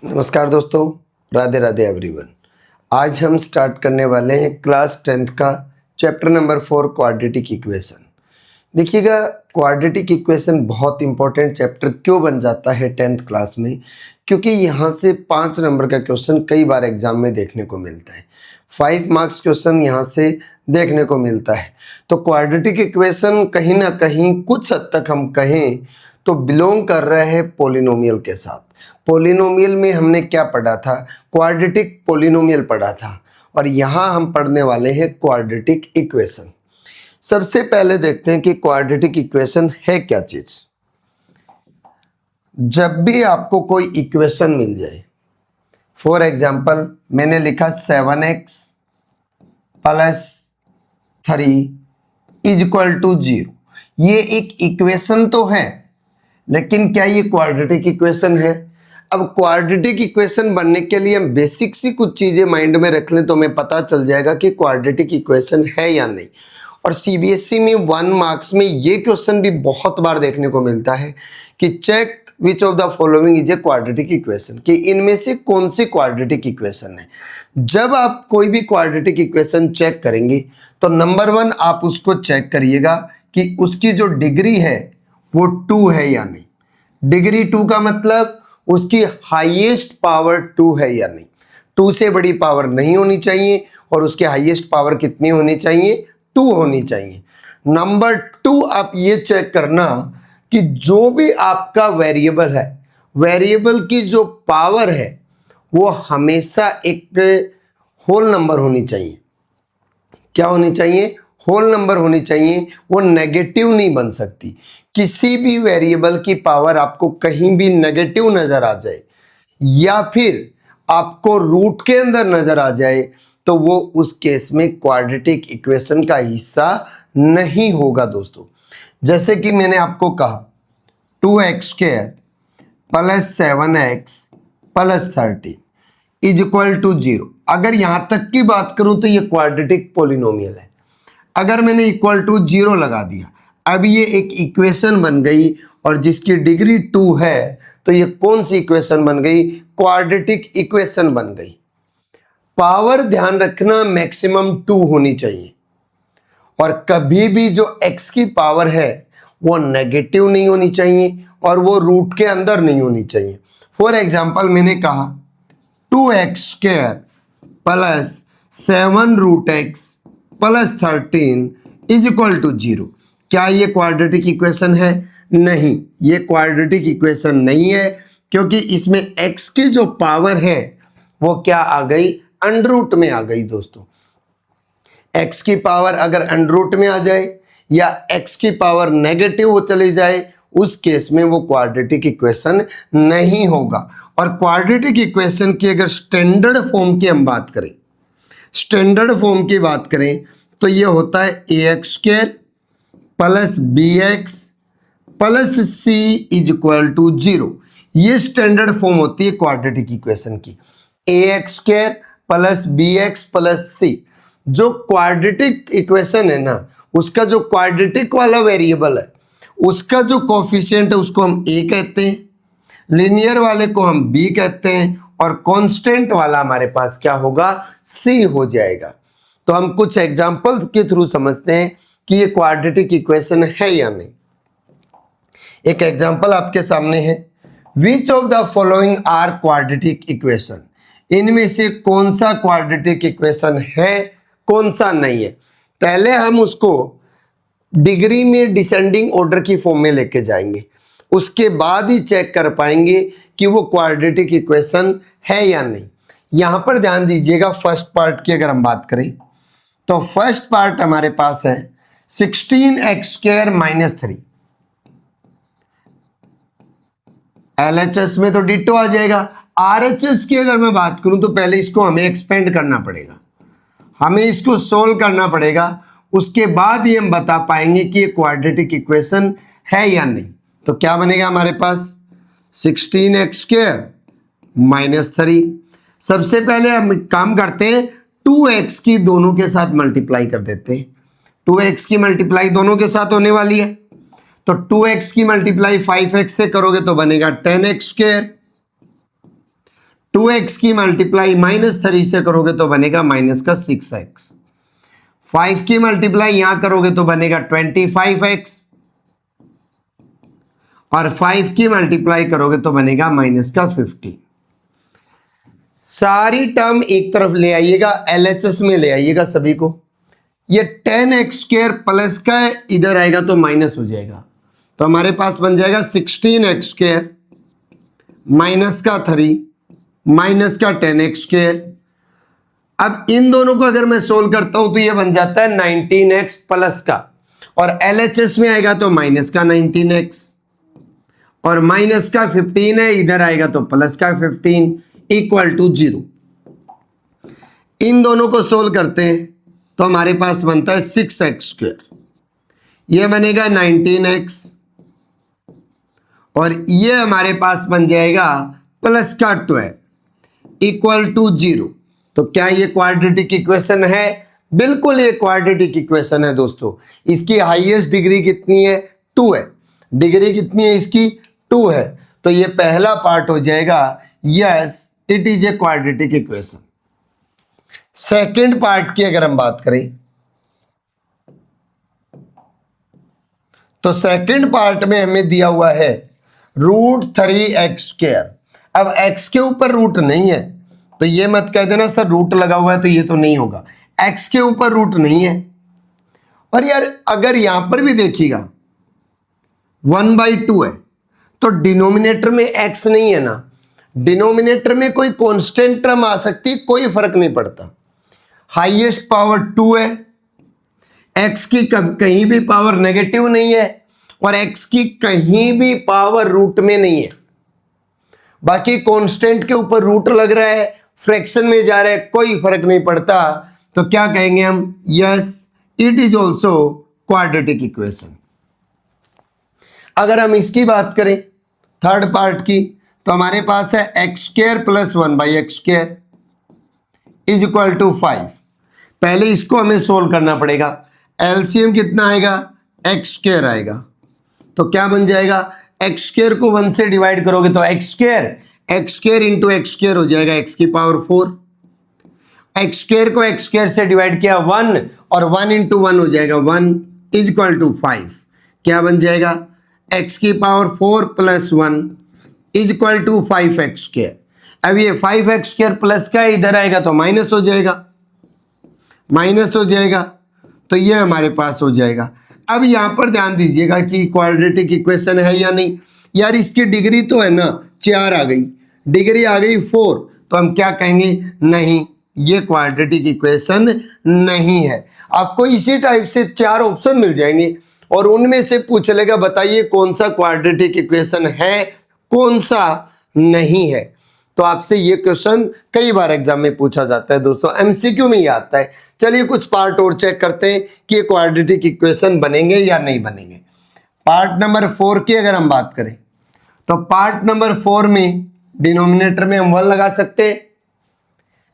नमस्कार दोस्तों, राधे राधे एवरीवन। आज हम स्टार्ट करने वाले हैं क्लास 10th का चैप्टर नंबर 4 क्वाड्रेटिक इक्वेशन। देखिएगा, क्वाड्रेटिक इक्वेशन बहुत इंपॉर्टेंट चैप्टर क्यों बन जाता है 10th क्लास में, क्योंकि यहाँ से 5 नंबर का क्वेश्चन कई बार एग्जाम में देखने को मिलता है। 5 मार्क्स क्वेश्चन यहाँ से देखने को मिलता है। तो क्वाड्रेटिक इक्वेशन कहीं ना कहीं कुछ हद तक हम कहें तो बिलोंग कर रहे हैं पोलिनोमियल के साथ। पोलिनोमियल में हमने क्या पढ़ा था? क्वाड्रेटिक पोलिनोमियल पढ़ा था, और यहाँ हम पढ़ने वाले हैं क्वाड्रेटिक इक्वेशन। सबसे पहले देखते हैं कि क्वाड्रेटिक इक्वेशन है क्या चीज। जब भी आपको कोई इक्वेशन मिल जाए, फॉर एग्जाम्पल मैंने लिखा 7x plus 3 is equal to 0। ये एक इक्वेशन तो है, लेकिन क्या ये क्वाड्रेटिक इक्वेशन है? अब क्वाड्रेटिक इक्वेशन बनने के लिए हम बेसिक सी कुछ चीजें माइंड में रख लें तो हमें पता चल जाएगा कि क्वाड्रेटिक इक्वेशन है या नहीं। और सीबीएसई में 1 मार्क्स में ये क्वेश्चन भी बहुत बार देखने को मिलता है कि check which of the following is a quadratic equation, कि इनमें से कौन सी क्वाड्रेटिक इक्वेशन है। जब आप कोई भी क्वाड्रेटिक इक्वेशन चेक करेंगे तो नंबर 1 आप उसको चेक करिएगा कि उसकी जो डिग्री है वो 2 है या नहीं। डिग्री 2 का मतलब उसकी हाईएस्ट पावर 2 है या नहीं। 2 से बड़ी पावर नहीं होनी चाहिए, और उसके हाईएस्ट पावर कितनी होनी चाहिए? 2 होनी चाहिए। नंबर 2 आप ये चेक करना कि जो भी आपका वेरिएबल है, वेरिएबल की जो पावर है वो हमेशा एक होल नंबर होनी चाहिए। क्या होनी चाहिए? होल नंबर होनी चाहिए। वो नेगेटिव नहीं बन सकती। किसी भी वेरिएबल की पावर आपको कहीं भी नेगेटिव नजर आ जाए या फिर आपको रूट के अंदर नजर आ जाए तो वो उस केस में क्वाड्रेटिक इक्वेशन का हिस्सा नहीं होगा दोस्तों। जैसे कि मैंने आपको कहा 2x² plus 7x plus 13 is equal to 0। अगर यहां तक की बात करूं तो ये क्वाड्रेटिक पोलिनोमियल है। अगर मैंने इक्वल टू 0 लगा दिया, अब ये एक इक्वेशन बन गई, और जिसकी डिग्री 2 है, तो ये कौन सी इक्वेशन बन गई? क्वाड्रेटिक इक्वेशन बन गई। पावर ध्यान रखना मैक्सिमम 2 होनी चाहिए, और कभी भी जो x की पावर है वो नेगेटिव नहीं होनी चाहिए, और वो रूट के अंदर नहीं होनी चाहिए। फॉर एग्जाम्पल मैंने कहा 2x² plus 7√x plus 13 is equal to 0। क्या ये क्वाड्रेटिक इक्वेशन है? नहीं, ये क्वाड्रेटिक इक्वेशन नहीं है, क्योंकि इसमें x की जो पावर है वो क्या आ गई? अंडर रूट में आ गई दोस्तों। x की पावर अगर अंडर रूट में आ जाए या x की पावर नेगेटिव हो चली जाए, उस केस में वो क्वाड्रेटिक इक्वेशन नहीं होगा। और क्वाड्रेटिक इक्वेशन की अगर स्टैंडर्ड फॉर्म की हम बात करें, स्टैंडर्ड फॉर्म की बात करें तो ये होता है ax² plus bx plus c is equal to 0। ये स्टैंडर्ड फॉर्म होती है क्वाड्रेटिक इक्वेशन की, ax² plus bx plus c। जो क्वाड्रेटिक इक्वेशन है ना, उसका जो क्वाड्रेटिक वाला वेरिएबल है उसका जो कोफिशिएंट है उसको हम a कहते हैं, लीनियर वाले को हम b कहते हैं, और कांस्टेंट वाला हमारे पास क्या होगा? c हो जाएगा। तो हम कुछ एग्जांपल के थ्रू समझते हैं कि ये क्वाड्रेटिक इक्वेशन है या नहीं। एक एग्जांपल आपके सामने है, which of the following are quadratic equation. इनमें से कौन सा क्वाड्रेटिक इक्वेशन है, कौन सा नहीं है। पहले हम उसको डिग्री में डिसेंडिंग ऑर्डर की फॉर्म में लेके जाएंगे, उसके बाद ही चेक कर पाएंगे कि वो क्वाड्रेटिक इक्वेशन है या नहीं। यहां पर ध्यान दीजिएगा, फर्स्ट पार्ट की अगर हम बात करें तो फर्स्ट पार्ट हमारे पास है 16x² माइनस 3। LHS में तो डिटो आ जाएगा। RHS की अगर मैं बात करूं तो पहले इसको हमें एक्सपेंड करना पड़ेगा, हमें इसको सोल्व करना पड़ेगा, उसके बाद ही हम बता पाएंगे कि ये क्वाड्रेटिक इक्वेशन है या नहीं। तो क्या बनेगा हमारे पास? 16x² minus 3। सबसे पहले हम काम करते हैं, 2x की दोनों के साथ मल्टीप्लाई कर देते हैं। 2x की मल्टीप्लाई दोनों के साथ होने वाली है, तो 2x की मल्टीप्लाई 5x से करोगे तो बनेगा 10x²। 2x की मल्टीप्लाई -3 से करोगे तो बनेगा -6x। 5 की मल्टीप्लाई यहां करोगे तो बनेगा 25x, और 5 की मल्टीप्लाई करोगे तो बनेगा -15। सारी टर्म एक तरफ ले आइएगा, LHS में ले आइएगा सभी को। ये 10x² प्लस का है, इधर आएगा तो माइनस हो जाएगा, तो हमारे पास बन जाएगा 16x² -3 -10x²। अब इन दोनों को अगर मैं सोल्व करता हूं तो ये बन जाता है 19x प्लस का, और LHS में आएगा तो -19x, और -15 है, इधर आएगा तो +15 = 0। इन दोनों को सोल्व करते हैं तो हमारे पास बनता है 6x², ये बनेगा 19x, और ये हमारे पास बन जाएगा +12 = 0। तो क्या ये क्वाड्रेटिक इक्वेशन है? बिल्कुल ये क्वाड्रेटिक इक्वेशन है दोस्तों। इसकी हाईएस्ट डिग्री कितनी है? 2 है। डिग्री कितनी है इसकी? 2 है। तो ये पहला पार्ट हो जाएगा yes it is a quadratic equation. Second part की अगर हम बात करें तो सेकंड पार्ट में हमें दिया हुआ है √3x²। अब x के ऊपर रूट नहीं है तो ये मत कह देना सर रूट लगा हुआ है तो ये तो नहीं होगा, x के ऊपर रूट नहीं है। और यार अगर यहां पर भी देखिएगा 1/2 है तो डिनोमिनेटर में x नहीं है ना, डिनोमिनेटर में कोई कांस्टेंट टर्म आ सकती, कोई फर्क नहीं पड़ता। हाईएस्ट पावर 2 है, x की कहीं भी पावर नेगेटिव नहीं है, और x की कहीं भी पावर रूट में नहीं है। बाकी कांस्टेंट के ऊपर रूट लग रहा है, फ्रैक्शन में जा रहा है, कोई फर्क नहीं पड़ता। तो क्या कहेंगे हम? Yes it is also quadratic equation. अगर हम इसकी बात करें थर्ड पार्ट की तो हमारे पास है x² + 1/x² = 5। पहले इसको हमें सोल्व करना पड़ेगा। एलसीएम कितना आएगा? x² आएगा। तो क्या बन जाएगा? x² को 1 से डिवाइड करोगे तो x² × x² हो जाएगा x⁴। x² को x² से डिवाइड किया 1, और 1 × 1 हो जाएगा 1 = 5। क्या बन जाएगा? x⁴ + 1 = 5x²। अब ये 5x² प्लस का इधर आएगा तो माइनस हो जाएगा, तो ये हमारे पास हो जाएगा। अब यहां पर ध्यान दीजिएगा कि क्वाड्रेटिक इक्वेशन है या नहीं। यार इसकी डिग्री तो है ना 4 आ गई, डिग्री आ गई 4, तो हम क्या कहेंगे? नहीं, ये क्वाड्रेटिक इक्वेशन नहीं है। आपको इसी टाइप से 4 ऑप्शन मिल जाएंगे और उनमें से पूछ लेगा बताइए कौन सा क्वाड्रेटिक इक्वेशन है, कौन सा नहीं है। तो आपसे ये क्वेश्चन कई बार एग्जाम में पूछा जाता है दोस्तों, एमसीक्यू में ही आता है। चलिए कुछ पार्ट और चेक करते हैं कि ये क्वाड्रेटिक इक्वेशन बनेंगे या नहीं बनेंगे। पार्ट नंबर 4 की अगर हम बात करें तो पार्ट नंबर 4 में डिनोमिनेटर में हम 1 लगा सकते हैं।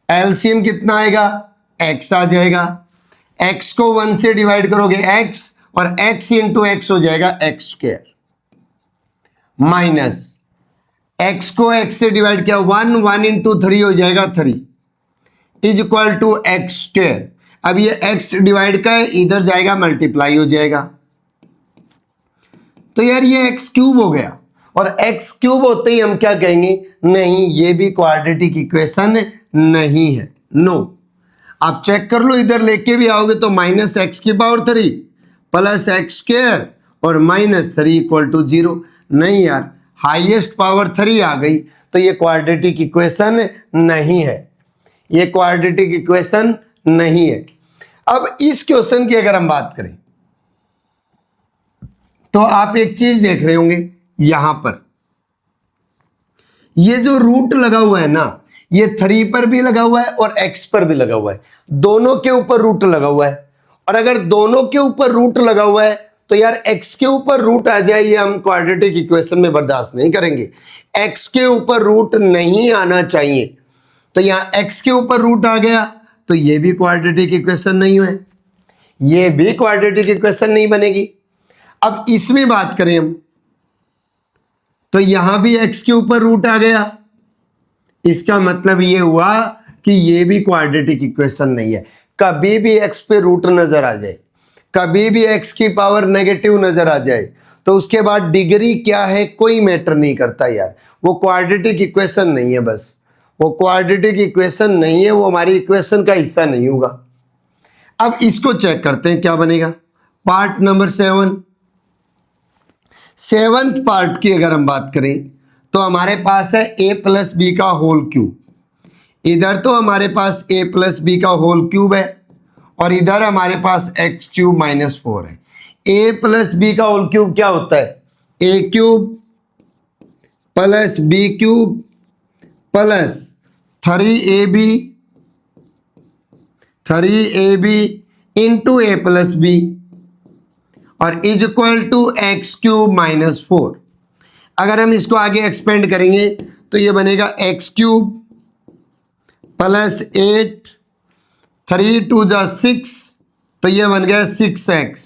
एलसीएम कितना आएगा? x आ जाएगा। x को 1 से डिवाइड करोगे x, और x × x हो जाएगा x² माइनस x को x से डिवाइड किया 1 × 3 हो जाएगा 3 = x²। अब ये x डिवाइड का है, इधर जाएगा मल्टीप्लाई हो जाएगा। तो यार ये x³ हो गया, और x³ होते ही हम क्या कहेंगे? नहीं, ये भी क्वाड्रेटिक इक्वेशन नहीं है। नो, आप चेक कर लो, इधर लेके भी आओगे तो -x⁴ प्लस x² और -3 = 0। नहीं यार, हाईएस्ट पावर 3 आ गई तो ये क्वाड्रेटिक इक्वेशन नहीं है, ये क्वाड्रेटिक इक्वेशन नहीं है। अब इस क्वेश्चन की अगर हम बात करें तो आप एक चीज देख रहे होंगे, यहां पर ये जो रूट लगा हुआ है ना, ये 3 पर भी लगा हुआ है और x पर भी लगा हुआ है, दोनों के ऊपर रूट लगा हुआ है। और अगर दोनों के ऊपर रूट लगा हुआ है तो यार x के ऊपर रूट आ जाए, ये हम क्वाड्रेटिक इक्वेशन में बर्दाश्त नहीं करेंगे। x के ऊपर रूट नहीं आना चाहिए। तो यहां x के ऊपर रूट आ गया तो ये भी क्वाड्रेटिक इक्वेशन नहीं है, ये भी क्वाड्रेटिक इक्वेशन नहीं बनेगी। अब इसमें बात करें हम तो यहां भी x के ऊपर रूट आ गया, इसका मतलब ये हुआ कि ये भी क्वाड्रेटिक इक्वेशन नहीं है। कभी भी x पे रूट नजर आ जाए, कभी भी x की पावर नेगेटिव नजर आ जाए, तो उसके बाद डिग्री क्या है कोई मैटर नहीं करता यार, वो क्वाड्रेटिक इक्वेशन नहीं है। बस वो क्वाड्रेटिक इक्वेशन नहीं है, वो हमारी इक्वेशन का हिस्सा नहीं होगा। अब इसको चेक करते हैं क्या बनेगा। पार्ट नंबर 7, सेवंथ पार्ट की अगर हम बात करें तो हमारे पास है a प्लस बी का होल क्यूब। इधर तो हमारे पास a प्लस बी का होल क्यूब है और इधर हमारे पास x क्यूब माइनस 4 है। a प्लस बी का होल क्यूब क्या होता है? a cube plus B cube plus 3ab into a plus B और is equal to x cube minus 4। अगर हम इसको आगे एक्सपेंड करेंगे तो ये बनेगा एक्स क्यूब प्लस 8, 3 2 जा 6, तो ये बन गया 6x।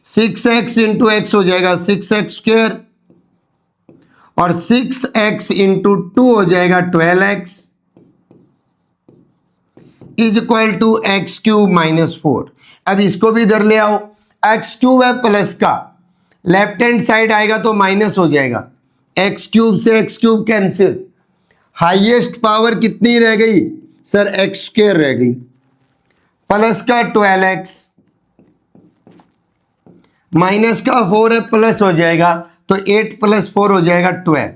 6x इंटू एक्स हो जाएगा 6x स्क्वायर और 6x इंटू 2 हो जाएगा 12x is equal to x cube minus 4। अब इसको भी इधर ले आओ, एक्स क्यूब है प्लस का, लेफ्ट हैंड साइड आएगा तो माइनस हो जाएगा, एक्स क्यूब से x cube cancel, highest power कितनी रह गई सर? एक्स स्क्वायर रह गई, प्लस का 12x माइनस का 4 है प्लस हो जाएगा तो 8 प्लस 4 हो जाएगा 12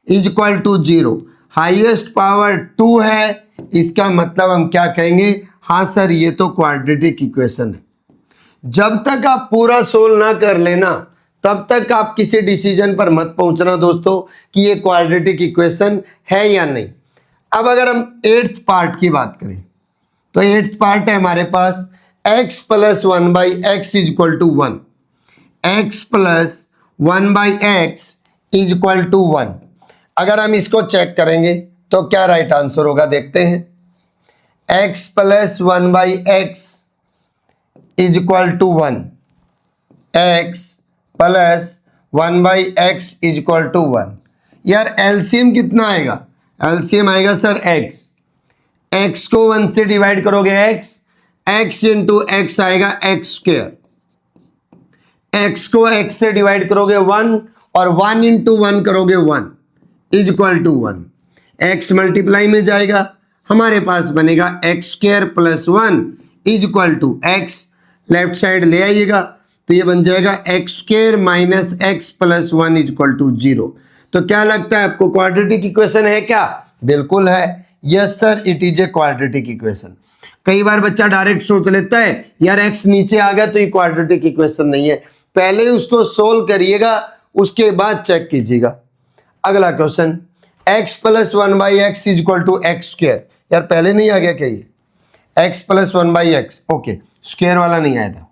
is equal to 0। Highest power 2 है, इसका मतलब हम क्या कहेंगे? हाँ सर ये तो क्वाड्रेटिक इक्वेशन है। जब तक आप पूरा सोल्व ना कर लेना तब तक आप किसी डिसीजन पर मत पहुंचना दोस्तों कि ये क्वाड्रेटिक इक्वेशन है या नहीं। अब अगर हम 8th पार्ट की बात करें तो 8th पार्ट है हमारे पास x plus 1/x is equal to 1, x plus 1/x is equal to 1। अगर हम इसको चेक करेंगे तो क्या राइट आंसर होगा देखते हैं। x plus 1/x is equal to 1, x plus 1/x is equal to 1। यार एलसीएम कितना आएगा? एलसीएम आएगा सर x को 1 से डिवाइड करोगे x इंटू एक्स आएगा एक्स स्क्वायर, x को x से डिवाइड करोगे 1 और 1 इंटू 1 करोगे 1 is equal to 1। x multiply में जाएगा, हमारे पास बनेगा x square plus 1 is equal to x, left side ले आइएगा तो ये बन जाएगा x square minus x plus 1 is equal to 0। तो क्या लगता है आपको क्वाड्रेटिक इक्वेशन है क्या? बिल्कुल है, yes sir it is a quadratic equation. कई बार बच्चा डायरेक्ट सोच लेता है यार x नीचे आ गया तो ये क्वाड्रेटिक इक्वेशन नहीं है, पहले उसको सोल्व करिएगा उसके बाद चेक कीजिएगा। अगला question, x plus 1/x is equal to x square. यार पहले नहीं आ गया क्या ये? x plus 1/x, okay square वाला नहीं आया था।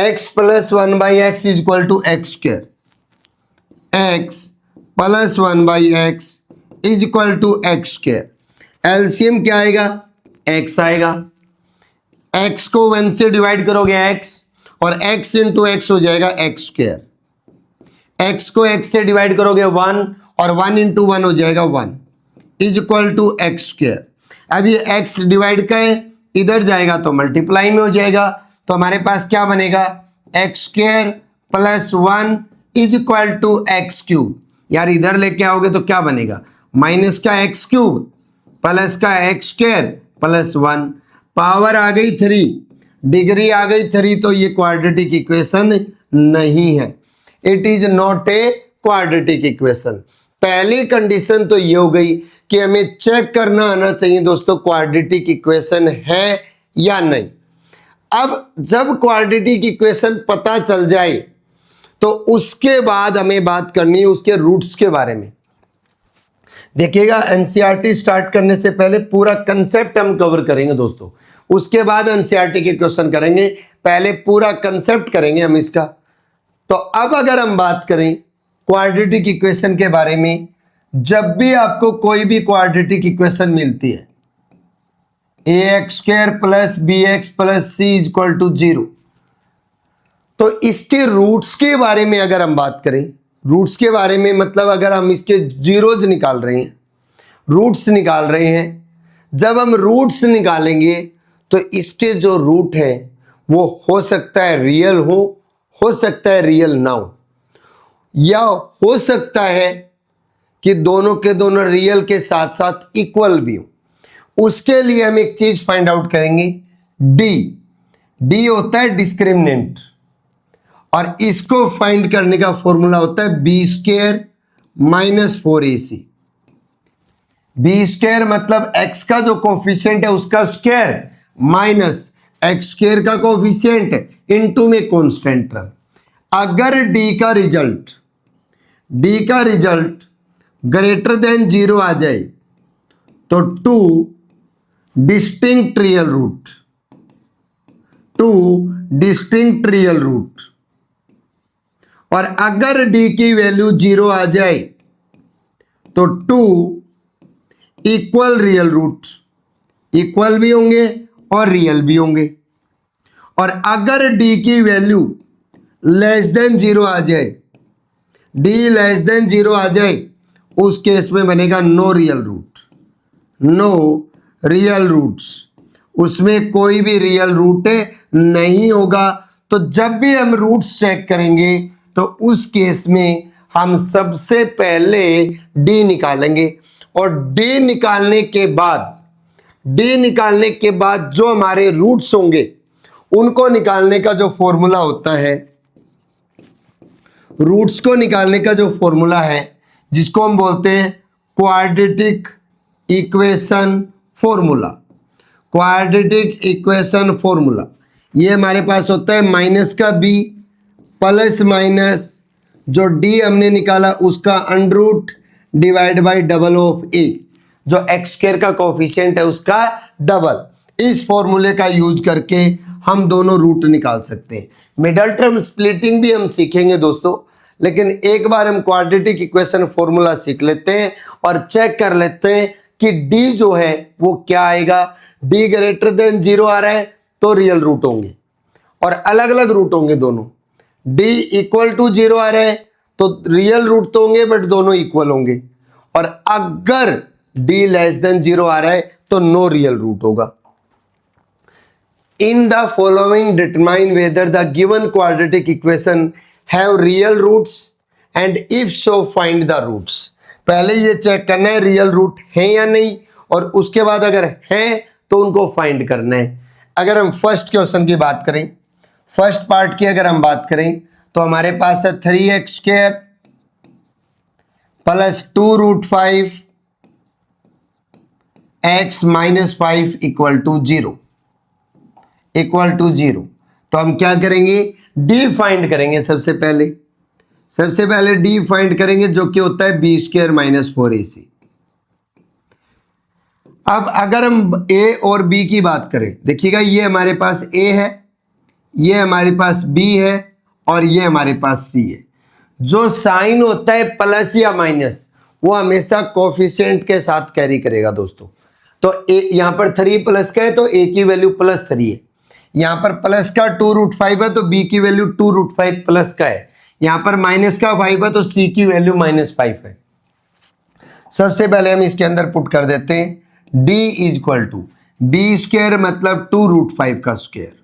x plus 1/x is equal to x square, x plus 1/x is equal to x square. LCM क्या आएगा? x आएगा, x को 1 से डिवाइड करोगे x और x इंटू एक्स हो जाएगा एक्स स्क्वायर, x को x से डिवाइड करोगे 1 और 1 इंटू 1 हो जाएगा 1 is equal to x square. अब ये x डिवाइड का है, इधर जाएगा तो मल्टीप्लाई में हो जाएगा, तो हमारे पास क्या बनेगा? X square plus 1 is equal to x cube. यार इधर लेके आओगे तो क्या बनेगा? माइनस का एक्स क्यूब प्लस का एक्स स्क्वायर प्लस 1, पावर आ गई 3, डिग्री आ गई 3, तो ये क्वाड्रेटिक इक्वेशन नहीं है, it is not a quadratic equation. पहली कंडीशन तो ये हो गई कि हमें चेक करना आना चाहिए दोस्तों क्वाड्रेटिक इक्वेशन है या नहीं। अब जब क्वाड्रेटिक इक्वेशन पता चल जाए तो उसके बाद हमें बात करनी है उसके रूट्स के बारे में। देखिएगा एनसीईआरटी स्टार्ट करने से पहले पूरा कंसेप्ट हम कवर करेंगे दोस्तों, उसके बाद एनसीईआरटी के क्वेश्चन करेंगे, पहले पूरा कंसेप्ट करेंगे हम इसका। तो अब अगर हम बात करें क्वाड्रेटिक इक्वेशन के बारे में, जब भी आपको कोई भी क्वाड्रेटिक इक्वेशन मिलती है ax square plus bx plus c is equal to 0, तो इसके रूट्स के बारे में अगर हम बात करें, रूट्स के बारे में मतलब अगर हम इसके जीरोज निकाल रहे हैं, रूट्स निकाल रहे हैं, जब हम रूट्स निकालेंगे तो इसके जो रूट है वो हो सकता है रियल हो सकता है रियल ना हो, या हो सकता है कि दोनों के दोनों रियल के साथ साथ इक्वल भी हो। उसके लिए हम एक चीज फाइंड आउट करेंगे, डी होता है डिस्क्रिमिनेंट, और इसको फाइंड करने का फॉर्मूला होता है b square minus 4ac। B square मतलब x का जो कोफिशिएंट है उसका स्क्वायर माइनस एक्स स्क्वायर का कोफिशिएंट इनटू में कांस्टेंट टर्म। अगर डी का रिजल्ट ग्रेटर देन 0 आ जाए तो टू डिस्टिंक्ट रियल रूट, और अगर डी की वैल्यू 0 आ जाए तो टू इक्वल रियल रूट, इक्वल भी होंगे और रियल भी होंगे। और अगर डी की वैल्यू लेस देन 0 आ जाए, डी लेस देन 0 आ जाए, उस केस में बनेगा नो रियल रूट्स, उसमें कोई भी रियल रूट नहीं होगा। तो जब भी हम रूट्स चेक करेंगे तो उस केस में हम सबसे पहले डी निकालेंगे, और डी निकालने के बाद जो हमारे रूट्स होंगे उनको निकालने का जो फॉर्मूला होता है, रूट्स को निकालने का जो फॉर्मूला है जिसको हम बोलते हैं क्वाड्रेटिक इक्वेशन फॉर्मूला, ये हमारे पास होता है माइनस का बी प्लस माइनस जो डी हमने निकाला उसका under root divide by double of A, जो एक्स स्क्वायर का कोफिशिएंट है उसका डबल। इस फॉर्मूले का यूज करके हम दोनों रूट निकाल सकते हैं। मिडल टर्म स्प्लिटिंग भी हम सीखेंगे दोस्तों, लेकिन एक बार हम क्वाड्रेटिक इक्वेशन फॉर्मूला सीख लेते हैं और चेक कर लेते हैं कि डी जो है वो क्या आएगा। डी ग्रेटर देन 0 आ रहा है तो रियल रूट होंगे, और अलग अलग रूट होंगे दोनों। डी इक्वल टू 0 आ रहा है तो रियल रूट तो होंगे बट दोनों इक्वल होंगे, और अगर डी लेस देन 0 आ रहा है तो नो रियल रूट होगा। In the following determine whether the given quadratic equation have real roots and if so find the roots। पहले ये चेक करना है रियल रूट है या नहीं, और उसके बाद अगर है तो उनको फाइंड करना है। अगर हम फर्स्ट क्वेश्चन की बात करें, फर्स्ट पार्ट की अगर हम बात करें तो हमारे पास है 3x square plus 2√5 x minus 5 equal to 0। तो हम क्या करेंगे, डी फाइंड करेंगे। सबसे पहले डी फाइंड करेंगे जो कि होता है बी स्क्वायर माइनस 4ac। अब अगर हम ए और बी की बात करें, देखिएगा ये हमारे पास ए है, ये हमारे पास बी है, और ये हमारे पास सी है। जो साइन होता है प्लस या माइनस वो हमेशा कोफिशिएंट के साथ कैरी करेगा दोस्तों। तो ए यहां पर 3 प्लस का है तो ए की वैल्यू +3 है, यहां पर प्लस का 2√5 है तो बी की वैल्यू 2√5 प्लस का है, यहां पर माइनस का 5 है तो सी की वैल्यू -5 है। सबसे पहले हम इसके अंदर पुट कर देते हैं d equal to b square मतलब 2√5 का स्क्वायर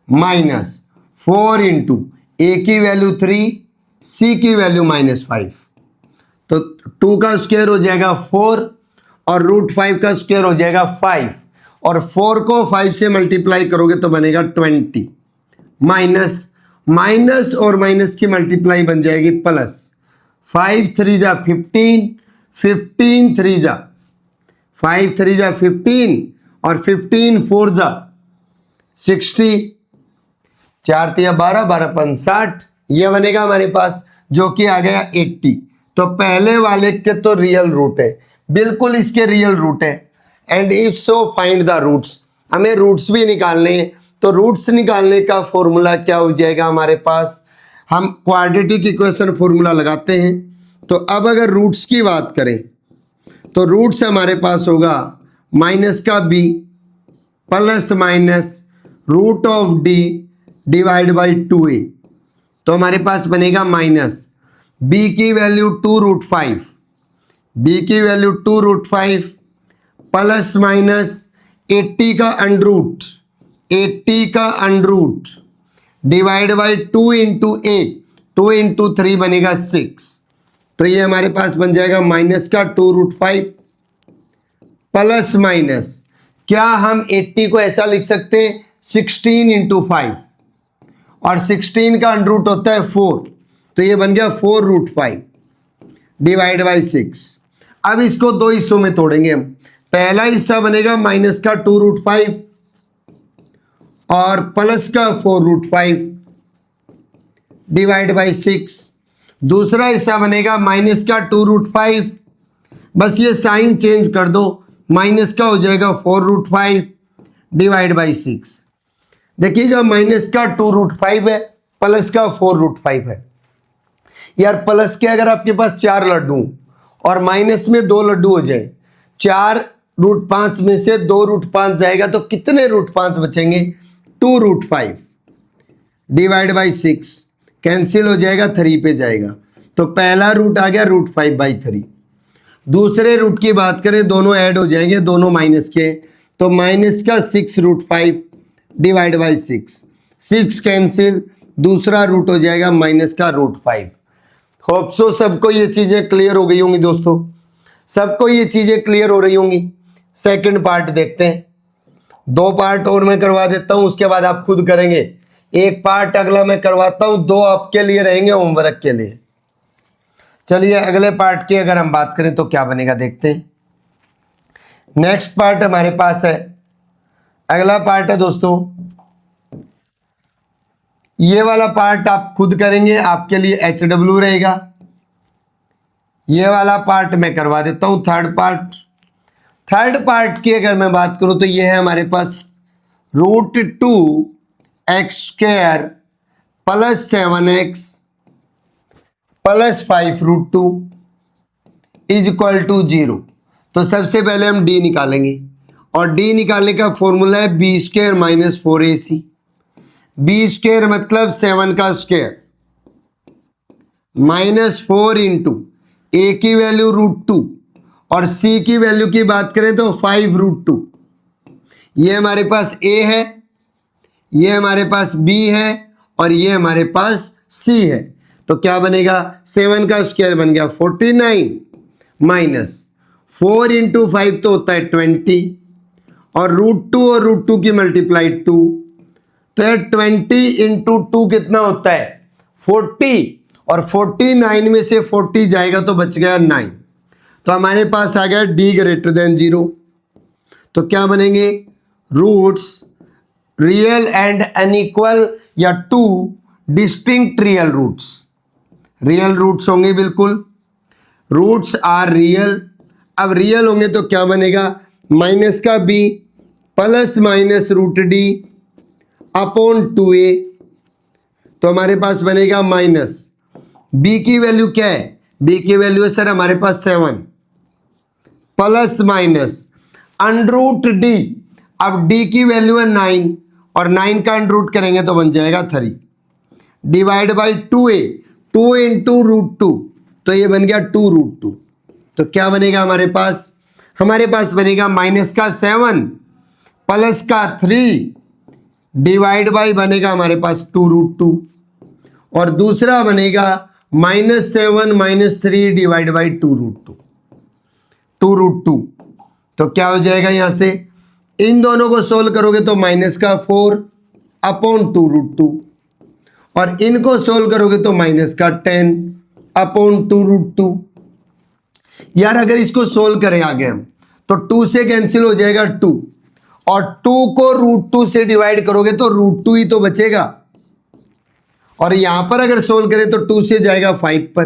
माइनस 4 इंटू ए की वैल्यू 3 सी की वैल्यू -5, तो 2 का स्क्वायर हो जाएगा 4 और √5 का स्क्वायर हो जाएगा 5, और 4 को 5 से मल्टीप्लाई करोगे तो बनेगा 20, माइनस और माइनस की मल्टीप्लाई बन जाएगी प्लस। 5 3 जा 15, 15 3 जा 5 3 जा 15 और 15 4 जा 60, 4 3 12, 12 5 60, ये बनेगा हमारे पास जो कि आ गया 80। तो पहले वाले के तो रियल रूट है, बिल्कुल इसके रियल रूट है। And if so find the roots, हमें रूट्स भी निकालने हैं। तो रूट्स निकालने का फॉर्मूला क्या हो जाएगा हमारे पास, हम क्वाड्रेटिक इक्वेशन फॉर्मूला लगाते हैं। तो अब अगर रूट्स की बात करें तो रूट्स हमारे पास होगा माइनस का B plus minus root of d divide by 2a, तो हमारे पास बनेगा माइनस बी की वैल्यू 2√5, बी की वैल्यू 2√5 प्लस माइनस 80 का अंडरूट, 80 का under root divide by 2 into a, 2 into 3 बनेगा 6, तो ये हमारे पास बन जाएगा माइनस का 2√5 प्लस माइनस, क्या हम 80 को ऐसा लिख सकते हैं 16 इंटू 5, और 16 का अंडरूट होता है 4, तो ये बन गया 4√5 डिवाइड बाई 6। अब इसको दो हिस्सों में तोड़ेंगे हम। पहला हिस्सा बनेगा माइनस का 2√5 और प्लस का 4√5 डिवाइड बाई 6। दूसरा हिस्सा बनेगा माइनस का 2√5, बस ये साइन चेंज कर दो, माइनस का हो जाएगा 4√5 डिवाइड बाई 6। देखिएगा माइनस का 2√5 है, प्लस का 4√5 है। यार प्लस के अगर आपके पास 4 लड्डू और माइनस में 2 लड्डू हो जाए, 4√5 में से 2√5 जाएगा तो कितने √5 बचेंगे? 2√5 डिवाइड बाई 6, कैंसिल हो जाएगा, 3 पे जाएगा, तो पहला रूट आ गया √5/3। दूसरे रूट की बात करें, दोनों ऐड हो जाएंगे, दोनों माइनस के, तो माइनस का 6√5 डिवाइड बाई 6, 6 कैंसिल, दूसरा रूट हो जाएगा माइनस का √5। होप सो सबको ये चीजें क्लियर हो गई होंगी दोस्तों, सबको ये चीजें क्लियर हो रही होंगी। सेकंड पार्ट देखते हैं, 2 पार्ट और मैं करवा देता हूं, उसके बाद आप खुद करेंगे। एक पार्ट अगला मैं करवाता हूं, 2 आपके लिए रहेंगे होमवर्क के लिए। चलिए अगले पार्ट की अगर हम बात करें तो क्या बनेगा देखते हैं। नेक्स्ट पार्ट हमारे पास है, अगला पार्ट है दोस्तों, ये वाला पार्ट आप खुद करेंगे, आपके लिए HW रहेगा। ये वाला पार्ट मैं करवा देता हूं, थर्ड पार्ट। थर्ड पार्ट की अगर मैं बात करूं तो ये है हमारे पास √2x² plus 7x plus 5√2 is equal to 0। तो सबसे पहले हम d निकालेंगे, और d निकालने का फॉर्मूला है b² माइनस 4ac। b² मतलब 7 का स्क्वायर माइनस 4 इंटू a की वैल्यू √2 और c की वैल्यू की बात करें तो 5√2। ये हमारे पास a है, ये हमारे पास b है, और ये हमारे पास c है। तो क्या बनेगा, 7 का स्क्वायर बन गया 49 माइनस 4 इंटू 5 तो होता है 20, और √2 और √2 की मल्टीप्लाई 2, तो यार 20 इंटू 2 कितना होता है 40, और 49 में से 40 जाएगा तो बच गया 9। तो हमारे पास आ गया d ग्रेटर देन 0। तो क्या बनेंगे, रूट्स रियल एंड अनइक्वल या 2 distinct real roots. Real roots होंगे बिल्कुल, रूट्स आर रियल। अब रियल होंगे तो क्या बनेगा, माइनस का b plus minus √d upon 2a। तो हमारे पास बनेगा माइनस, b की वैल्यू क्या है, b की वैल्यू है सर हमारे पास 7 प्लस माइनस √d, अब d की वैल्यू है 9 और 9 का अंडरूट करेंगे तो बन जाएगा 3 डिवाइड बाई 2a, 2 इंटू √2, तो ये बन गया 2√2। तो क्या बनेगा हमारे पास बनेगा माइनस का 7 प्लस का 3 डिवाइड बाई बनेगा हमारे पास 2√2, और दूसरा बनेगा -7 - 3 डिवाइड बाई 2√2। तो क्या हो जाएगा, यहां से इन दोनों को सोल्व करोगे तो माइनस का 4 अपॉन 2√2, और इनको सोल्व करोगे तो माइनस का 10 अपॉन 2√2। यार अगर इसको सोल्व करें आगे हम तो 2 से कैंसिल हो जाएगा 2, और 2 को √2 से डिवाइड करोगे तो √2 ही तो बचेगा, और यहां पर अगर सोल्व करें तो 2 से जाएगा 5 पर,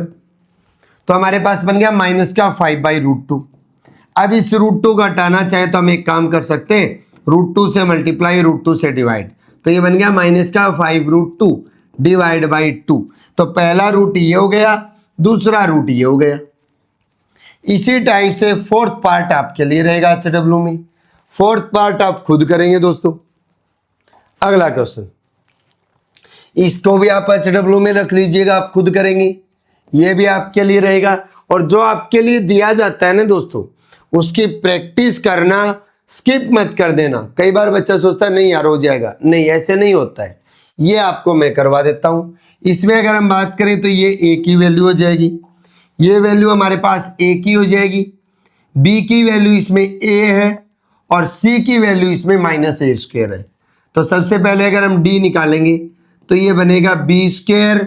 तो हमारे पास बन गया माइनस का 5/√2। अब इस √2 को हटाना चाहे तो हम एक काम कर सकते हैं, √2 से मल्टीप्लाई √2 से डिवाइड, तो ये बन गया माइनस का 5√2 डिवाइड बाई 2। तो पहला रूट ये हो गया, दूसरा रूट ये हो गया। इसी टाइप से फोर्थ पार्ट आपके लिए रहेगा HW में। फोर्थ पार्ट आप खुद करेंगे दोस्तों। अगला क्वेश्चन, इसको भी आप HW में रख लीजिएगा, आप खुद करेंगे। ये भी आपके लिए रहेगा। और जो आपके लिए दिया जाता है ना दोस्तों, उसकी प्रैक्टिस करना, स्किप मत कर देना। कई बार बच्चा सोचता है नहीं यार हो जाएगा, नहीं ऐसे नहीं होता है, ये आपको मैं करवा देता हूं। इसमें अगर हम बात करें तो ये ए की वैल्यू हो जाएगी, ये वैल्यू हमारे पास ए की हो जाएगी, बी की वैल्यू इसमें ए है और सी की वैल्यू इसमें माइनस ए स्क्वायर है। तो सबसे पहले अगर हम डी निकालेंगे तो ये बनेगा बी स्क्वायर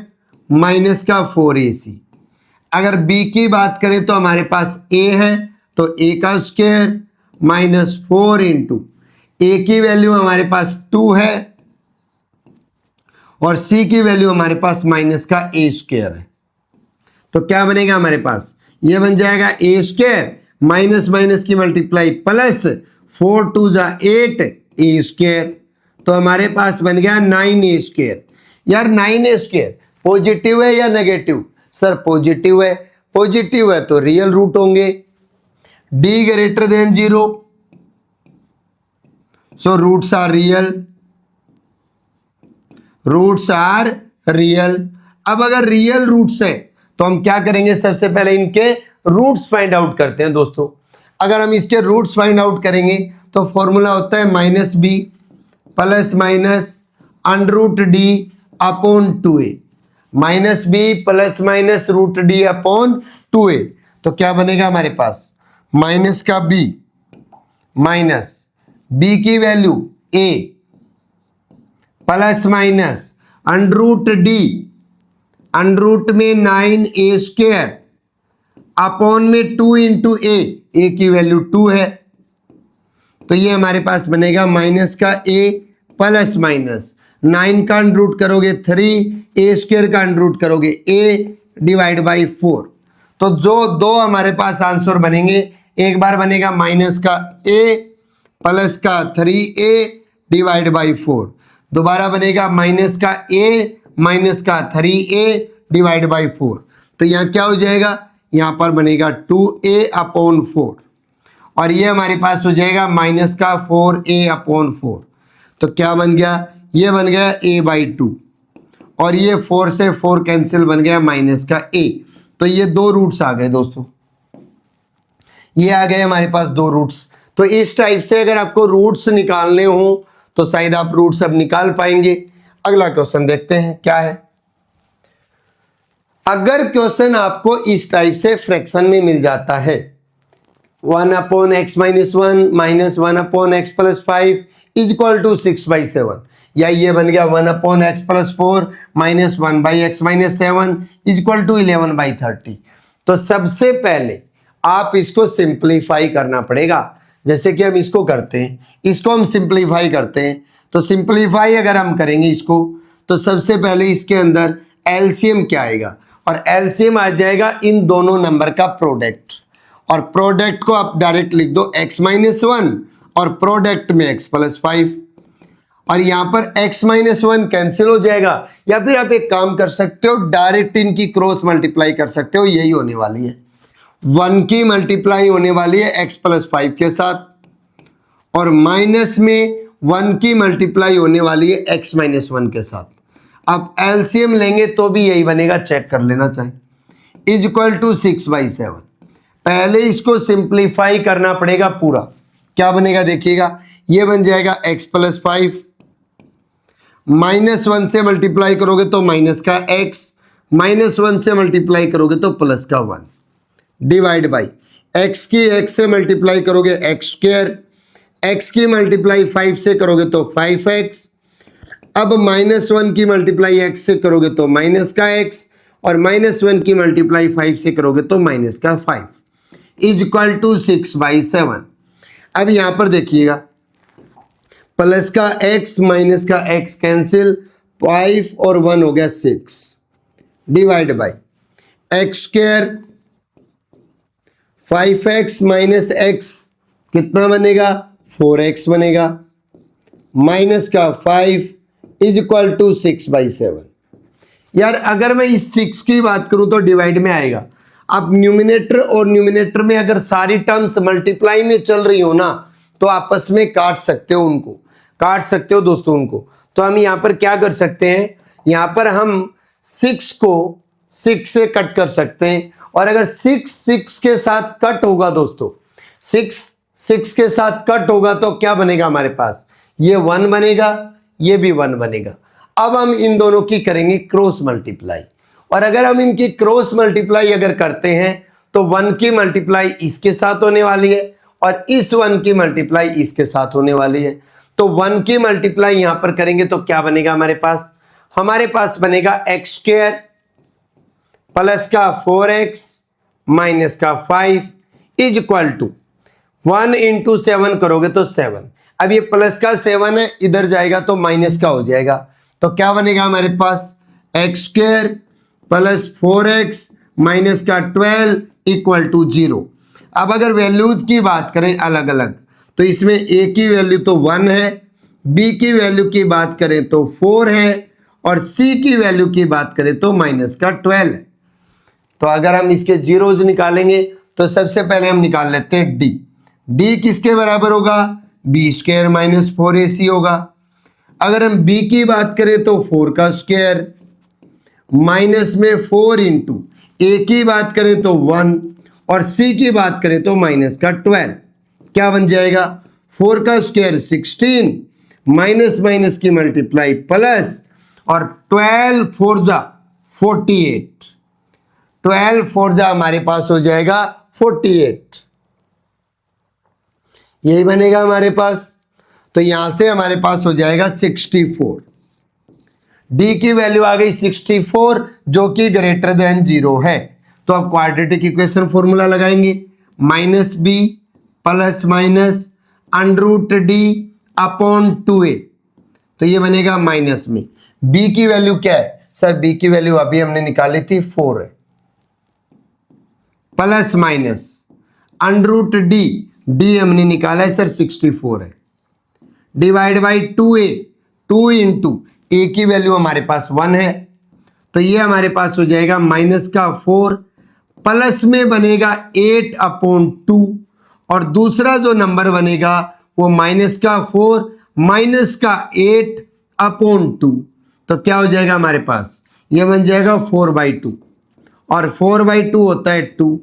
माइनस का 4ac। अगर बी की बात करें तो हमारे पास ए है, तो ए का स्क्वायर माइनस 4 इंटू ए की वैल्यू हमारे पास 2 है और सी की वैल्यू हमारे पास माइनस का ए स्क्वायर है। तो क्या बनेगा हमारे पास, ये बन जाएगा ए स्क्वायर माइनस माइनस की मल्टीप्लाई प्लस 4 2 जा 8 ए स्क्वायर। तो हमारे पास बन गया 9a स्क्वायर। यार 9a स्क्वायर पॉजिटिव है या नेगेटिव? सर पॉजिटिव है। पॉजिटिव है तो रियल रूट होंगे, d greater than 0, so roots are real, roots are real. अब अगर रियल रूट्स है तो हम क्या करेंगे, सबसे पहले इनके रूट्स फाइंड आउट करते हैं दोस्तों। अगर हम इसके रूट्स फाइंड आउट करेंगे तो फॉर्मूला होता है minus b plus minus under d upon 2a, minus b plus minus root d upon 2a। तो क्या बनेगा हमारे पास, माइनस का b माइनस b की value a plus minus under d, under में 9a स्क्वायर अपॉन में 2 इंटू ए की वैल्यू 2 है। तो ये हमारे पास बनेगा माइनस का a प्लस माइनस 9 का अंडर रूट करोगे 3, ए स्क्वायर का अंडर रूट करोगे a डिवाइड बाई 4। तो जो दो हमारे पास आंसर बनेंगे, एक बार बनेगा माइनस का a प्लस का 3a डिवाइड बाई 4, दोबारा बनेगा माइनस का a माइनस का 3a डिवाइड बाई 4। तो यहाँ क्या हो जाएगा, यहाँ पर बनेगा 2a अपॉन 4 और ये हमारे पास हो जाएगा माइनस का 4a अपॉन 4। तो क्या बन गया, ये बन गया a बाई 2 और ये 4 से 4 कैंसिल, बन गया माइनस का a। तो ये दो रूट्स आ गए दोस्तों, ये आ गए हमारे पास दो रूट्स। तो इस टाइप से अगर आपको रूट्स निकालने हो तो शायद आप रूट्स अब निकाल पाएंगे। अगला क्वेश्चन देखते हैं क्या है। अगर क्वेश्चन आपको इस टाइप से फ्रैक्शन में मिल जाता है 1 upon x minus 1 minus 1 upon x plus 5 is equal to 6/7, या ये बन गया 1 upon x plus 4 minus 1 by x minus 7 is equal to 11/30। तो सबसे पहले आप इसको सिंप्लीफाई करना पड़ेगा। जैसे कि हम इसको करते हैं, इसको हम सिंप्लीफाई करते हैं। तो सिंप्लीफाई अगर हम करेंगे इसको, तो सबसे पहले इसके अंदर एलसीएम क्या आएगा, और एलसीएम आ जाएगा इन दोनों नंबर का प्रोडक्ट, और प्रोडक्ट को आप डायरेक्ट लिख दो x माइनस 1 और प्रोडक्ट में x प्लस 5, और यहां पर x माइनस 1 कैंसिल हो जाएगा। या फिर आप एक काम कर सकते हो, डायरेक्ट इनकी क्रॉस मल्टीप्लाई कर सकते हो, यही होने वाली है। 1 की मल्टीप्लाई होने वाली है x प्लस 5 के साथ, और माइनस में 1 की मल्टीप्लाई होने वाली है x माइनस 1 के साथ। आप एलसीएम लेंगे तो भी यही बनेगा, चेक कर लेना चाहिए। Is equal to 6/7। पहले इसको सिंप्लीफाई करना पड़ेगा पूरा। क्या बनेगा देखिएगा, ये बन जाएगा x प्लस 5, माइनस 1 से मल्टीप्लाई करोगे तो माइनस का x, माइनस 1 से मल्टीप्लाई करोगे तो प्लस का 1 डिवाइड बाई x की x से मल्टीप्लाई करोगे एक्स स्क्वायर, x की मल्टीप्लाई 5 से करोगे तो 5x, अब माइनस 1 की मल्टीप्लाई x से करोगे तो माइनस का x, और माइनस 1 की मल्टीप्लाई 5 से करोगे तो माइनस का 5 इज इक्वल टू 6/7। अब यहां पर देखिएगा, प्लस का x माइनस का x कैंसिल, 5 और 1 हो गया 6 divide by x square 5x minus x कितना बनेगा, 4x बनेगा, माइनस का 5 इज इक्वल टू 6/7। यार अगर मैं इस 6 की बात करूं तो डिवाइड में आएगा। आप न्यूमिनेटर और न्यूमिनेटर में अगर सारी टर्म्स मल्टीप्लाई में चल रही हो ना, तो आपस में काट सकते हो, उनको काट सकते हो दोस्तों उनको। तो हम यहाँ पर क्या कर सकते हैं, यहाँ पर हम 6 को 6 से कट कर सकते हैं। और अगर 6 6 के साथ कट होगा दोस्तों, 6 6 के साथ कट होगा तो क्या बनेगा हमारे पास, ये 1 बनेगा, ये भी 1 बनेगा। अब हम इन दोनों की करेंगे क्रॉस मल्टीप्लाई, और अगर हम इनकी क्रॉस मल्टीप्लाई अगर करते हैं तो 1 की मल्टीप्लाई इसके साथ होने वाली है और इस 1 की मल्टीप्लाई इसके साथ होने वाली है। तो 1 की मल्टीप्लाई यहां पर करेंगे तो क्या बनेगा हमारे पास बनेगा एक्स स्क्वायर प्लस का 4x माइनस का 5 इज इक्वल टू 1 इंटू 7 करोगे तो 7। अब ये प्लस का 7 है, इधर जाएगा तो माइनस का हो जाएगा, तो क्या बनेगा हमारे पास X square plus 4x minus का 12 इक्वल टू 0। अब अगर वैल्यूज की बात करें अलग अलग तो इसमें a की वैल्यू तो 1 है, b की वैल्यू की बात करें तो 4 है और c की वैल्यू की बात करें तो माइनस का 12 है। तो अगर हम इसके जीरोज निकालेंगे तो सबसे पहले हम निकाल लेते हैं d किसके बराबर होगा, b स्क्वायर माइनस 4ac होगा। अगर हम b की बात करें तो 4 का स्क्वायर माइनस में 4 इंटू a की बात करें तो 1 और c की बात करें तो माइनस का 12, क्या बन जाएगा 4 का स्क्वायर 16 माइनस माइनस की मल्टीप्लाई प्लस और 12 4 जा 48, 12 4 जा हमारे पास हो जाएगा 48, यही बनेगा हमारे पास। तो यहां से हमारे पास हो जाएगा 64, d की वैल्यू आ गई 64 जो कि ग्रेटर देन 0 है। तो अब क्वाड्रेटिक इक्वेशन फॉर्मूला लगाएंगे, minus b plus minus √d upon 2a, तो ये बनेगा माइनस में b की वैल्यू क्या है सर, b की वैल्यू अभी हमने निकाली थी 4 है, प्लस माइनस √d, d हमने निकाला है सर 64 है, divide by 2a, 2 into a की वैल्यू हमारे पास 1 है, तो ये हमारे पास हो जाएगा माइनस का 4 प्लस में बनेगा 8 अपॉन 2 और दूसरा जो नंबर बनेगा वो माइनस का 4 माइनस का 8 अपॉन 2, तो क्या हो जाएगा हमारे पास, ये बन जाएगा 4/2 और 4/2 होता है 2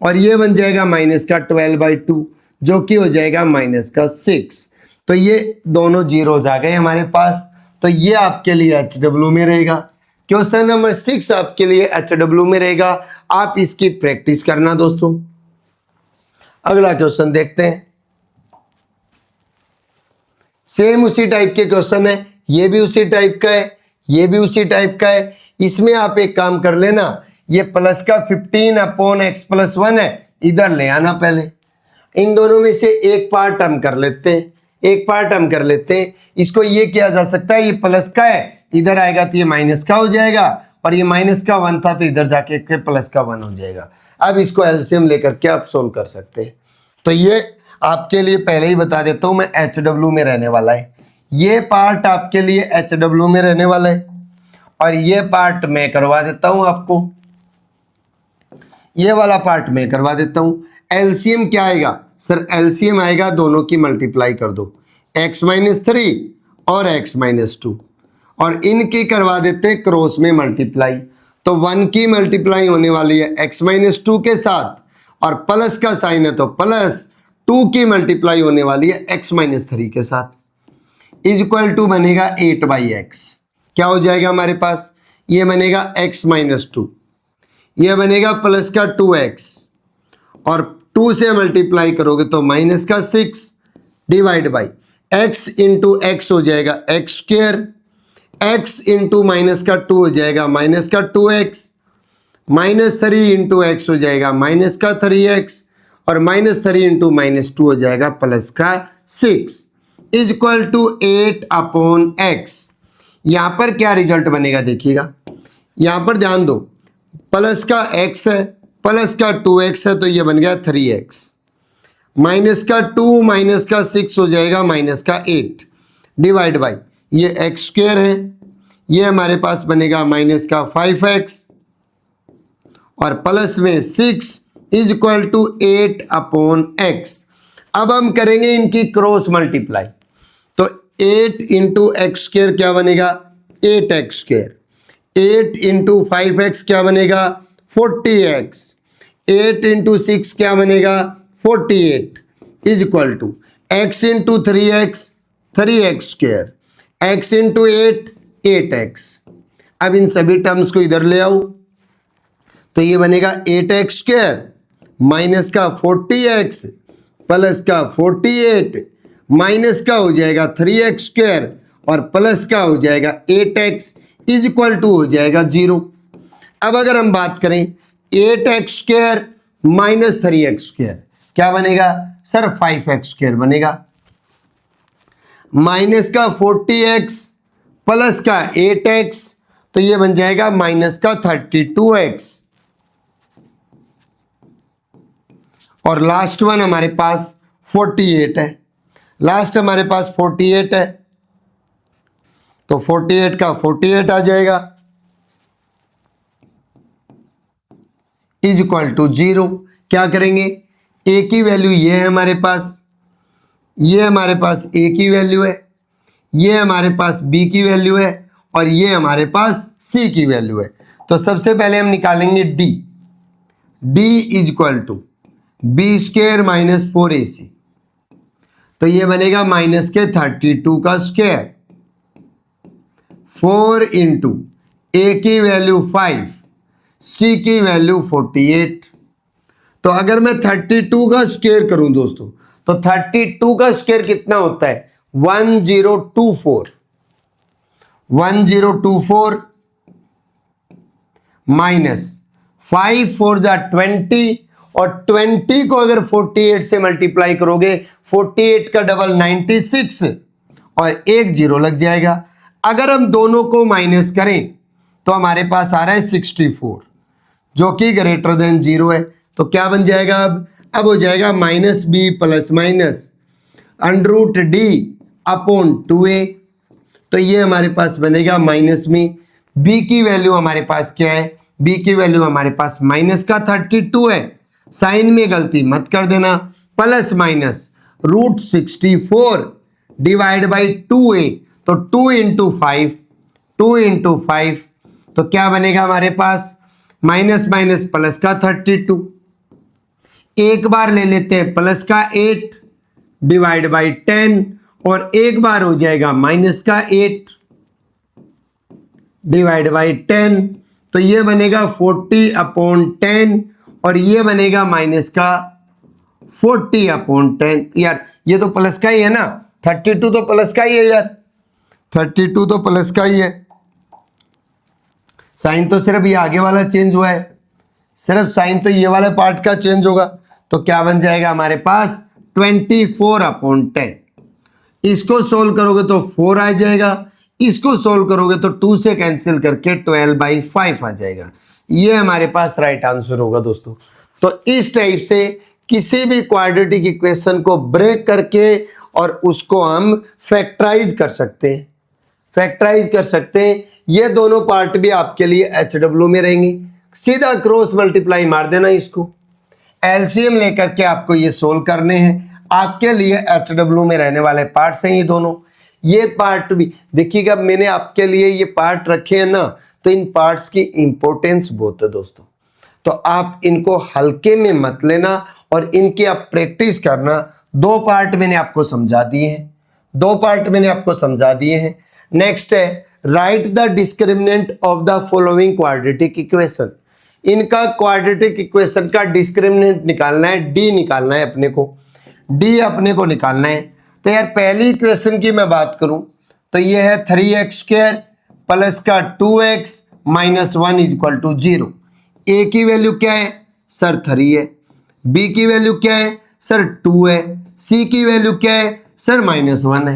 और ये बन जाएगा माइनस का 12/2 जो कि हो जाएगा माइनस का 6। तो ये दोनों जीरोज आ गए हमारे पास, तो ये आपके लिए HW में रहेगा। क्वेश्चन नंबर 6 आपके लिए HW में रहेगा, आप इसकी प्रैक्टिस करना दोस्तों। अगला क्वेश्चन देखते हैं, सेम उसी टाइप के क्वेश्चन है, ये भी उसी टाइप का है, ये भी उसी टाइप का है। इसमें आप एक काम कर लेना, ये प्लस का 15 अपॉन x प्लस 1 है, इधर ले आना पहले, इन दोनों में से एक पार्ट हम कर लेते हैं, एक पार्ट हम कर लेते हैं। इसको ये किया जा सकता है, ये प्लस का है, इधर आएगा तो ये माइनस का हो जाएगा और ये माइनस का 1 था तो इधर जाके प्लस का 1 हो जाएगा। अब इसको एलसीएम लेकर के आप सोल्व कर सकते हैं। तो ये आपके लिए पहले ही बता देता हूं मैं, HW में रहने वाला है, ये पार्ट आपके लिए HW में रहने वाला है और ये पार्ट मैं करवा देता हूं आपको, ये वाला पार्ट मैं करवा देता हूं। एलसीएम क्या आएगा सर, एलसीएम आएगा दोनों की मल्टीप्लाई कर दो, x-3 और x-2 और इनकी करवा देते हैं क्रॉस में मल्टीप्लाई। तो 1 की मल्टीप्लाई होने वाली है x-2 के साथ और प्लस का साइन है तो प्लस, 2 की मल्टीप्लाई होने वाली है x-3 के साथ, इज इक्वल टू बनेगा 8/x। क्या हो जाएगा हमारे पास, ये बनेगा x-2, ये बनेगा प्लस का 2x और 2 से मल्टीप्लाई करोगे तो माइनस का 6 divide by x into x हो जाएगा x square, x into minus का 2 हो जाएगा माइनस का 2x, -3 इंटू एक्स हो जाएगा माइनस का 3x और -3 इंटू -2 हो जाएगा प्लस का 6 इज इक्वल टू 8/x। यहां पर क्या रिजल्ट बनेगा देखिएगा, यहां पर ध्यान दो, प्लस का x है प्लस का 2x है तो ये बन गया 3x, माइनस का 2 माइनस का 6 हो जाएगा माइनस का 8 डिवाइड बाई ये एक्स स्क्वायर है, ये हमारे पास बनेगा माइनस का 5x और प्लस में 6 इज इक्वल टू 8/x। अब हम करेंगे इनकी क्रॉस मल्टीप्लाई, तो 8 इंटू एक्स स्क्वायर क्या बनेगा 8x स्क्वायर, 8 इंटू 5x क्या बनेगा 40x, 8 इंटू 6 क्या बनेगा 48 is equal to x into 3x 3x square, x into 8 8x। अब इन सभी टर्म्स को इधर ले आओ तो ये बनेगा 8x स्क्वायर माइनस का 40x प्लस का 48 माइनस का हो जाएगा 3x स्क्वायर और प्लस का हो जाएगा 8x इज इक्वल टू हो जाएगा 0। अब अगर हम बात करें 8x square minus 3x square क्या बनेगा सर 5x स्क्वायर बनेगा, माइनस का 40x प्लस का 8x तो ये बन जाएगा माइनस का 32x और लास्ट वन हमारे पास 48 है, लास्ट हमारे पास 48 है तो 48 का 48 आ जाएगा इज इक्वल टू 0। क्या करेंगे a की वैल्यू ये है हमारे पास, ये हमारे पास a की वैल्यू है, ये हमारे पास b की वैल्यू है और ये हमारे पास c की वैल्यू है। तो सबसे पहले हम निकालेंगे d is equal to b square minus 4ac तो ये बनेगा माइनस के 32 का स्क्वायर 4 इंटू ए की वैल्यू 5 सी की वैल्यू 48। तो अगर मैं 32 का स्क्वायर करूं दोस्तों तो 32 का स्क्वायर कितना होता है 1024 माइनस 5 4 जा 20 और 20 को अगर 48 से मल्टीप्लाई करोगे 48 का डबल 96 और एक जीरो लग जाएगा। अगर हम दोनों को माइनस करें तो हमारे पास आ रहा है 64 जो कि ग्रेटर देन 0 है। तो क्या बन जाएगा अब हो जाएगा minus b plus minus under root d upon 2a। तो ये हमारे पास बनेगा माइनस में b की वैल्यू हमारे पास क्या है, b की वैल्यू हमारे पास माइनस का 32 है, साइन में गलती मत कर देना, plus minus root 64 divide by 2a तो 2 इंटू 5 तो क्या बनेगा हमारे पास माइनस माइनस प्लस का 32, एक बार ले लेते हैं प्लस का 8 डिवाइड बाई 10 और एक बार हो जाएगा माइनस का 8 डिवाइड बाई 10 तो ये बनेगा 40 अपॉन 10 और ये बनेगा माइनस का 40 अपॉन 10। यार ये तो प्लस का ही है ना, 32 तो प्लस का ही है यार, 32 तो प्लस का ही है, साइन तो सिर्फ ये आगे वाला चेंज हुआ है, सिर्फ साइन तो ये वाला पार्ट का चेंज होगा। तो क्या बन जाएगा हमारे पास 24 अपॉन 10। इसको सोल्व करोगे तो 4 आ जाएगा, इसको सोल्व करोगे तो 2 से कैंसिल करके 12/5 आ जाएगा। ये हमारे पास राइट आंसर होगा दोस्तों। तो इस टाइप से किसी भी क्वाड्रेटिक इक्वेशन को ब्रेक करके और उसको हम फैक्टराइज कर सकते हैं, फैक्टराइज कर सकते हैं। ये दोनों पार्ट भी आपके लिए HW में रहेंगे, सीधा क्रॉस मल्टीप्लाई मार देना, इसको एलसीएम लेकर के आपको ये सोल्व करने हैं। आपके लिए HW में रहने वाले पार्ट्स हैं ये दोनों। ये पार्ट भी देखिएगा, मैंने आपके लिए ये पार्ट रखे हैं ना, तो इन पार्ट्स की इंपॉर्टेंस बहुत है दोस्तों। तो आप इनको हल्के में मत लेना और इनकी आप प्रैक्टिस करना। 2 पार्ट मैंने आपको समझा दिए हैं, 2 पार्ट मैंने आपको समझा दिए हैं। नेक्स्ट है right the discriminant of the following quadratic equation. इनका क्वाड्रेटिक इक्वेशन का डिस्क्रिमिनेंट निकालना है, डी निकालना है अपने को, डी अपने को निकालना है। तो यार पहली इक्वेशन की मैं बात करूं तो ये है 3x स्क्वायर प्लस का 2x minus 1 is equal to 0। A की वैल्यू क्या है सर 3 है, बी की वैल्यू क्या है सर 2 है, सी की वैल्यू क्या है सर -1 है।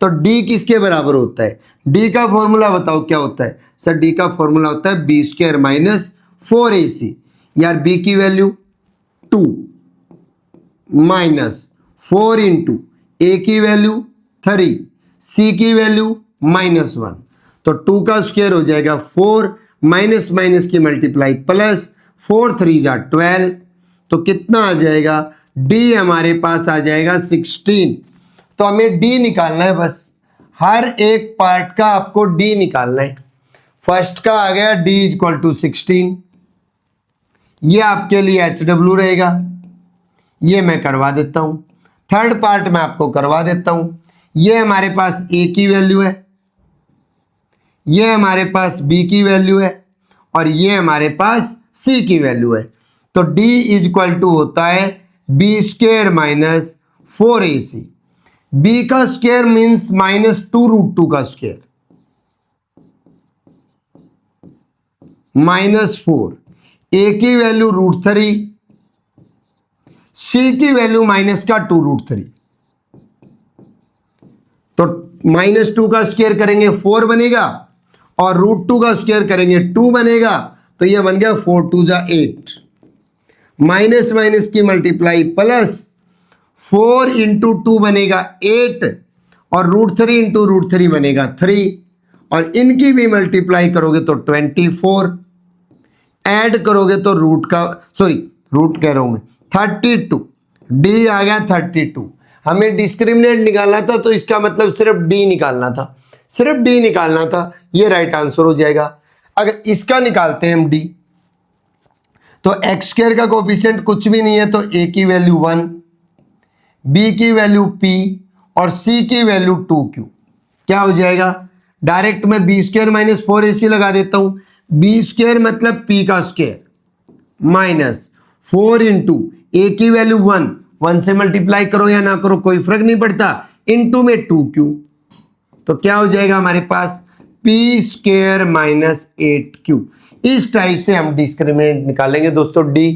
तो डी किसके बराबर होता है, डी का फॉर्मूला बताओ क्या होता है सर, डी का फॉर्मूला होता है बी स्क्वायर माइनस 4ac। यार बी की वैल्यू 2 माइनस 4 इंटू ए की वैल्यू 3, सी की वैल्यू -1 तो 2 का स्क्वायर हो जाएगा 4 माइनस माइनस की मल्टीप्लाई प्लस 4 3 जा 12 तो कितना आ जाएगा डी हमारे पास आ जाएगा 16। तो हमें डी निकालना है, बस हर एक पार्ट का आपको डी निकालना है। फर्स्ट का आ गया d इक्वल टू 16, ये आपके लिए HW रहेगा, ये मैं करवा देता हूं। थर्ड पार्ट मैं आपको करवा देता हूं। ये हमारे पास a की वैल्यू है, ये हमारे पास b की वैल्यू है और ये हमारे पास c की वैल्यू है। तो d इज इक्वल टू होता है b square minus 4ac। b का स्क्वायर मीन्स माइनस 2√2 का स्क्वायर माइनस 4, a की वैल्यू √3, c की वैल्यू माइनस का 2√3। तो माइनस 2 का स्क्वायर करेंगे 4 बनेगा और √2 का स्क्वायर करेंगे 2 बनेगा। तो ये बन गया 4 2 जा 8, माइनस माइनस की मल्टीप्लाई प्लस 4 इंटू 2 बनेगा 8 और √3 इंटू √3 बनेगा 3 और इनकी भी मल्टीप्लाई करोगे तो 24, ऐड करोगे तो रूट कह रहा हूं मैं 32, डी आ गया 32। हमें डिस्क्रिमिनेंट निकालना था तो इसका मतलब सिर्फ डी निकालना था, सिर्फ डी निकालना था, ये राइट आंसर हो जाएगा। अगर इसका निकालते हैं हम डी, तो एक्स स्क्वायर का कोफिशिएंट कुछ भी नहीं है, तो ए की वैल्यू 1, बी की वैल्यू p और c की वैल्यू 2q। क्या हो जाएगा? डायरेक्ट मैं बी स्क्वायर माइनस 4ac लगा देता हूं। बी स्क्वायर मतलब p का स्क्वायर माइनस 4 इंटू ए की वैल्यू 1 से मल्टीप्लाई करो या ना करो कोई फर्क नहीं पड़ता, इंटू में 2q। तो क्या हो जाएगा हमारे पास p स्क्वायर माइनस 8q। इस टाइप से हम डिस्क्रिमिनेंट निकालेंगे दोस्तों d।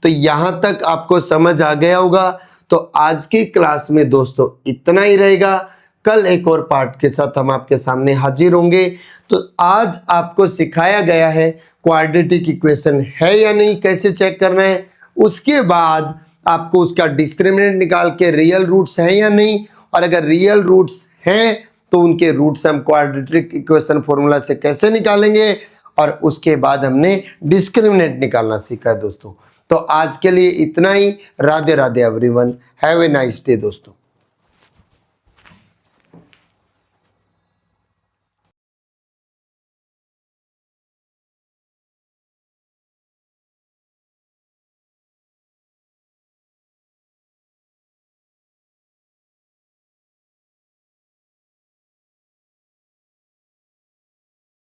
तो यहां तक आपको समझ आ गया होगा। तो आज की क्लास में दोस्तों इतना ही रहेगा। कल एक और पार्ट के साथ हम आपके सामने हाजिर होंगे। तो आज आपको सिखाया गया है क्वाड्रेटिक इक्वेशन है या नहीं, कैसे चेक करना है। उसके बाद आपको उसका डिस्क्रिमिनेंट निकाल के रियल रूट्स हैं या नहीं, और अगर रियल रूट्स हैं तो उनके रूट्स हम क्वाड्रेटिक इक्वेशन फॉर्मूला से कैसे निकालेंगे, और उसके बाद हमने डिस्क्रिमिनेंट निकालना सीखा है दोस्तों। तो आज के लिए इतना ही। Radhe Radhe everyone, have a nice day दोस्तों।